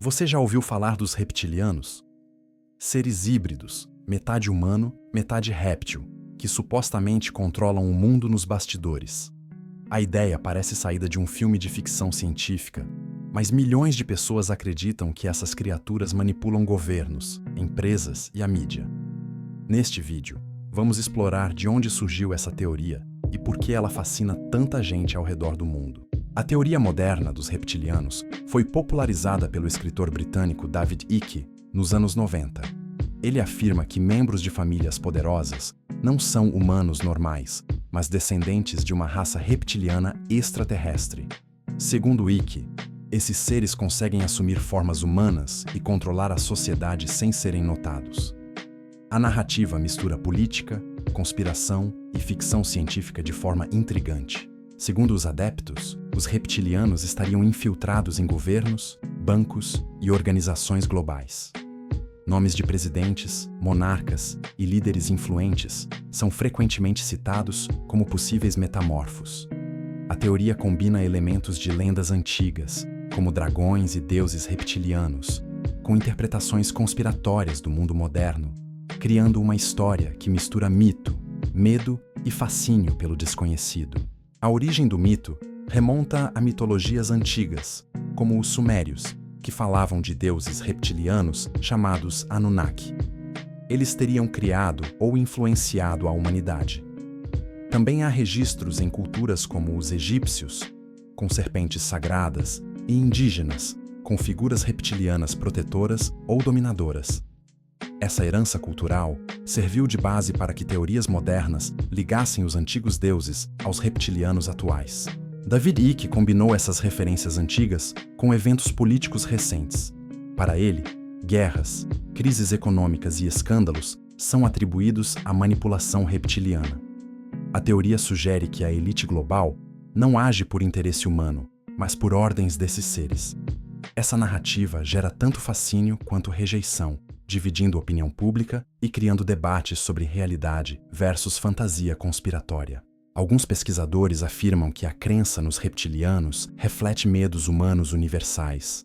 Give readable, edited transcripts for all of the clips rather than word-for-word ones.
Você já ouviu falar dos reptilianos? Seres híbridos, metade humano, metade réptil, que supostamente controlam o mundo nos bastidores. A ideia parece saída de um filme de ficção científica, mas milhões de pessoas acreditam que essas criaturas manipulam governos, empresas e a mídia. Neste vídeo, vamos explorar de onde surgiu essa teoria e por que ela fascina tanta gente ao redor do mundo. A teoria moderna dos reptilianos foi popularizada pelo escritor britânico David Icke nos anos 90. Ele afirma que membros de famílias poderosas não são humanos normais, mas descendentes de uma raça reptiliana extraterrestre. Segundo Icke, esses seres conseguem assumir formas humanas e controlar a sociedade sem serem notados. A narrativa mistura política, conspiração e ficção científica de forma intrigante. Segundo os adeptos, os reptilianos estariam infiltrados em governos, bancos e organizações globais. Nomes de presidentes, monarcas e líderes influentes são frequentemente citados como possíveis metamorfos. A teoria combina elementos de lendas antigas, como dragões e deuses reptilianos, com interpretações conspiratórias do mundo moderno, criando uma história que mistura mito, medo e fascínio pelo desconhecido. A origem do mito remonta a mitologias antigas, como os sumérios, que falavam de deuses reptilianos chamados Anunnaki. Eles teriam criado ou influenciado a humanidade. Também há registros em culturas como os egípcios, com serpentes sagradas, e indígenas, com figuras reptilianas protetoras ou dominadoras. Essa herança cultural serviu de base para que teorias modernas ligassem os antigos deuses aos reptilianos atuais. David Icke combinou essas referências antigas com eventos políticos recentes. Para ele, guerras, crises econômicas e escândalos são atribuídos à manipulação reptiliana. A teoria sugere que a elite global não age por interesse humano, mas por ordens desses seres. Essa narrativa gera tanto fascínio quanto rejeição, dividindo a opinião pública e criando debates sobre realidade versus fantasia conspiratória. Alguns pesquisadores afirmam que a crença nos reptilianos reflete medos humanos universais.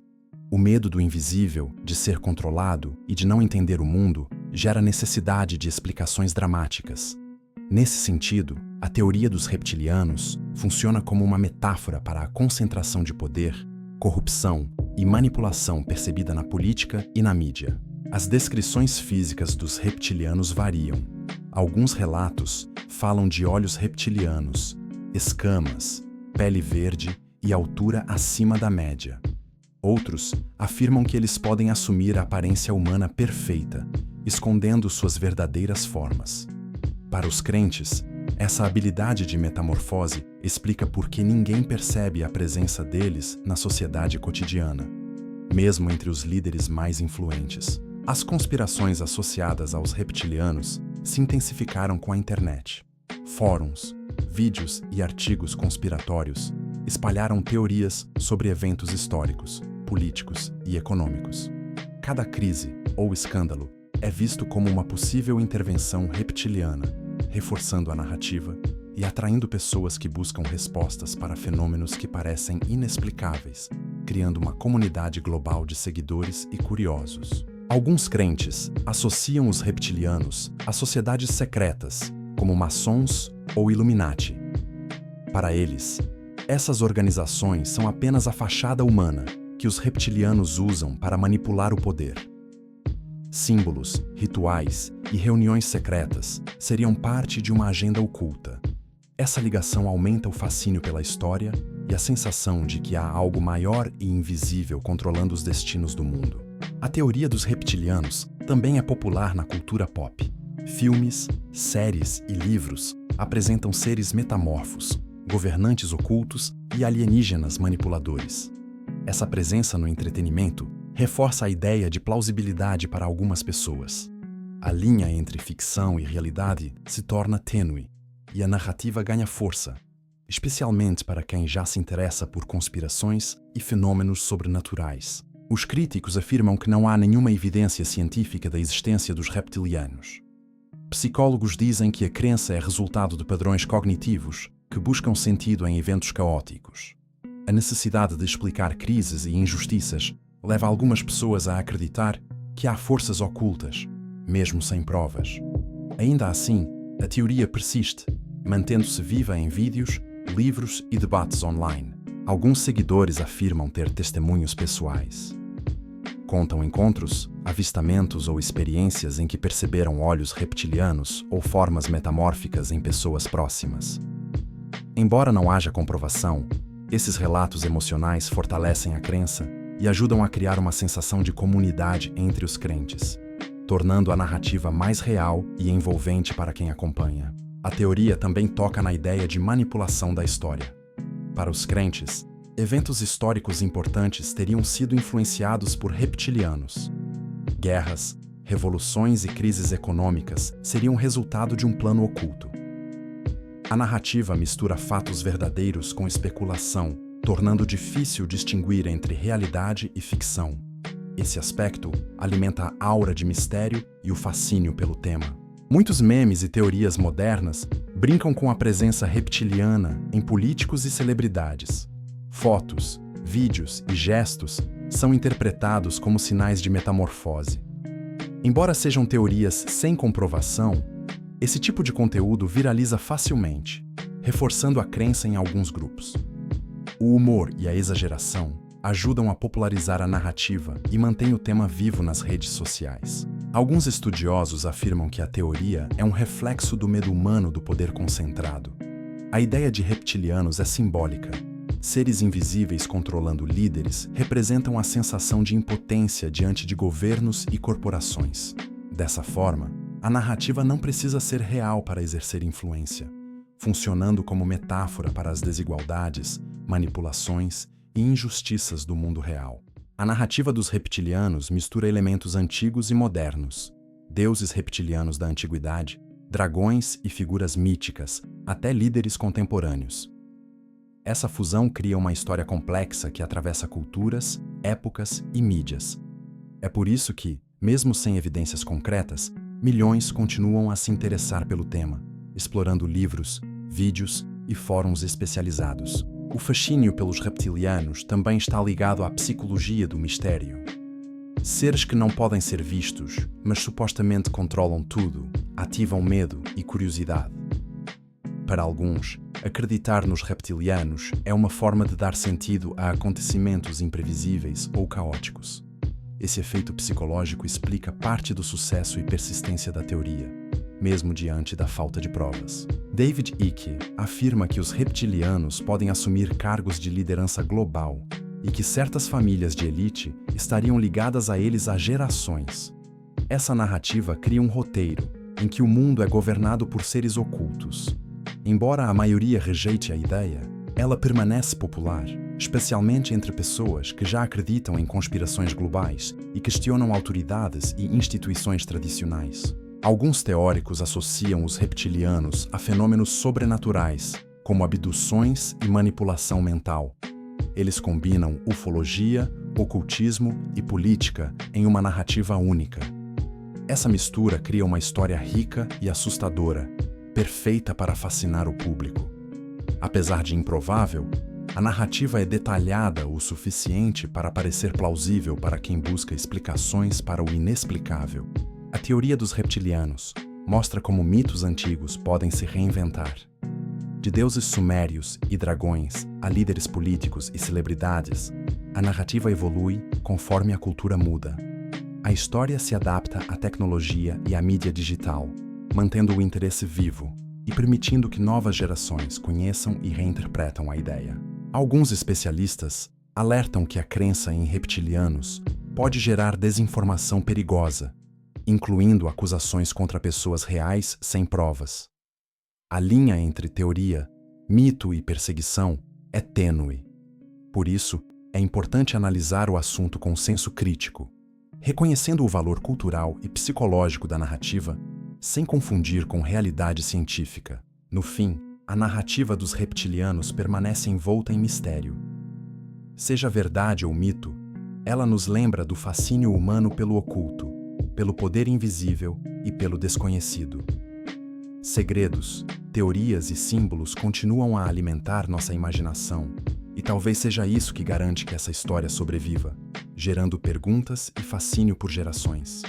O medo do invisível, de ser controlado e de não entender o mundo, gera necessidade de explicações dramáticas. Nesse sentido, a teoria dos reptilianos funciona como uma metáfora para a concentração de poder, corrupção e manipulação percebida na política e na mídia. As descrições físicas dos reptilianos variam. Alguns relatos falam de olhos reptilianos, escamas, pele verde e altura acima da média. Outros afirmam que eles podem assumir a aparência humana perfeita, escondendo suas verdadeiras formas. Para os crentes, essa habilidade de metamorfose explica por que ninguém percebe a presença deles na sociedade cotidiana, mesmo entre os líderes mais influentes. As conspirações associadas aos reptilianos se intensificaram com a internet. Fóruns, vídeos e artigos conspiratórios espalharam teorias sobre eventos históricos, políticos e econômicos. Cada crise ou escândalo é visto como uma possível intervenção reptiliana, reforçando a narrativa e atraindo pessoas que buscam respostas para fenômenos que parecem inexplicáveis, criando uma comunidade global de seguidores e curiosos. Alguns crentes associam os reptilianos a sociedades secretas, como maçons ou Illuminati. Para eles, essas organizações são apenas a fachada humana que os reptilianos usam para manipular o poder. Símbolos, rituais e reuniões secretas seriam parte de uma agenda oculta. Essa ligação aumenta o fascínio pela história e a sensação de que há algo maior e invisível controlando os destinos do mundo. A teoria dos reptilianos também é popular na cultura pop. Filmes, séries e livros apresentam seres metamorfos, governantes ocultos e alienígenas manipuladores. Essa presença no entretenimento reforça a ideia de plausibilidade para algumas pessoas. A linha entre ficção e realidade se torna tênue e a narrativa ganha força, especialmente para quem já se interessa por conspirações e fenômenos sobrenaturais. Os críticos afirmam que não há nenhuma evidência científica da existência dos reptilianos. Psicólogos dizem que a crença é resultado de padrões cognitivos que buscam sentido em eventos caóticos. A necessidade de explicar crises e injustiças leva algumas pessoas a acreditar que há forças ocultas, mesmo sem provas. Ainda assim, a teoria persiste, mantendo-se viva em vídeos, livros e debates online. Alguns seguidores afirmam ter testemunhos pessoais. Contam encontros, avistamentos ou experiências em que perceberam olhos reptilianos ou formas metamórficas em pessoas próximas. Embora não haja comprovação, esses relatos emocionais fortalecem a crença e ajudam a criar uma sensação de comunidade entre os crentes, tornando a narrativa mais real e envolvente para quem acompanha. A teoria também toca na ideia de manipulação da história. Para os crentes, eventos históricos importantes teriam sido influenciados por reptilianos. Guerras, revoluções e crises econômicas seriam resultado de um plano oculto. A narrativa mistura fatos verdadeiros com especulação, tornando difícil distinguir entre realidade e ficção. Esse aspecto alimenta a aura de mistério e o fascínio pelo tema. Muitos memes e teorias modernas brincam com a presença reptiliana em políticos e celebridades. Fotos, vídeos e gestos são interpretados como sinais de metamorfose. Embora sejam teorias sem comprovação, esse tipo de conteúdo viraliza facilmente, reforçando a crença em alguns grupos. O humor e a exageração ajudam a popularizar a narrativa e mantêm o tema vivo nas redes sociais. Alguns estudiosos afirmam que a teoria é um reflexo do medo humano do poder concentrado. A ideia de reptilianos é simbólica. Seres invisíveis controlando líderes representam a sensação de impotência diante de governos e corporações. Dessa forma, a narrativa não precisa ser real para exercer influência, funcionando como metáfora para as desigualdades, manipulações e injustiças do mundo real. A narrativa dos reptilianos mistura elementos antigos e modernos, deuses reptilianos da antiguidade, dragões e figuras míticas, até líderes contemporâneos. Essa fusão cria uma história complexa que atravessa culturas, épocas e mídias. É por isso que, mesmo sem evidências concretas, milhões continuam a se interessar pelo tema, explorando livros, vídeos e fóruns especializados. O fascínio pelos reptilianos também está ligado à psicologia do mistério. Seres que não podem ser vistos, mas supostamente controlam tudo, ativam medo e curiosidade. Para alguns, acreditar nos reptilianos é uma forma de dar sentido a acontecimentos imprevisíveis ou caóticos. Esse efeito psicológico explica parte do sucesso e persistência da teoria, mesmo diante da falta de provas. David Icke afirma que os reptilianos podem assumir cargos de liderança global e que certas famílias de elite estariam ligadas a eles há gerações. Essa narrativa cria um roteiro em que o mundo é governado por seres ocultos. Embora a maioria rejeite a ideia, ela permanece popular, especialmente entre pessoas que já acreditam em conspirações globais e questionam autoridades e instituições tradicionais. Alguns teóricos associam os reptilianos a fenômenos sobrenaturais, como abduções e manipulação mental. Eles combinam ufologia, ocultismo e política em uma narrativa única. Essa mistura cria uma história rica e assustadora, perfeita para fascinar o público. Apesar de improvável, a narrativa é detalhada o suficiente para parecer plausível para quem busca explicações para o inexplicável. A teoria dos reptilianos mostra como mitos antigos podem se reinventar. De deuses sumérios e dragões a líderes políticos e celebridades, a narrativa evolui conforme a cultura muda. A história se adapta à tecnologia e à mídia digital, mantendo o interesse vivo e permitindo que novas gerações conheçam e reinterpretam a ideia. Alguns especialistas alertam que a crença em reptilianos pode gerar desinformação perigosa, incluindo acusações contra pessoas reais sem provas. A linha entre teoria, mito e perseguição é tênue. Por isso, é importante analisar o assunto com senso crítico, reconhecendo o valor cultural e psicológico da narrativa, sem confundir com realidade científica. No fim, a narrativa dos reptilianos permanece envolta em mistério. Seja verdade ou mito, ela nos lembra do fascínio humano pelo oculto, pelo poder invisível e pelo desconhecido. Segredos, teorias e símbolos continuam a alimentar nossa imaginação, e talvez seja isso que garante que essa história sobreviva, gerando perguntas e fascínio por gerações.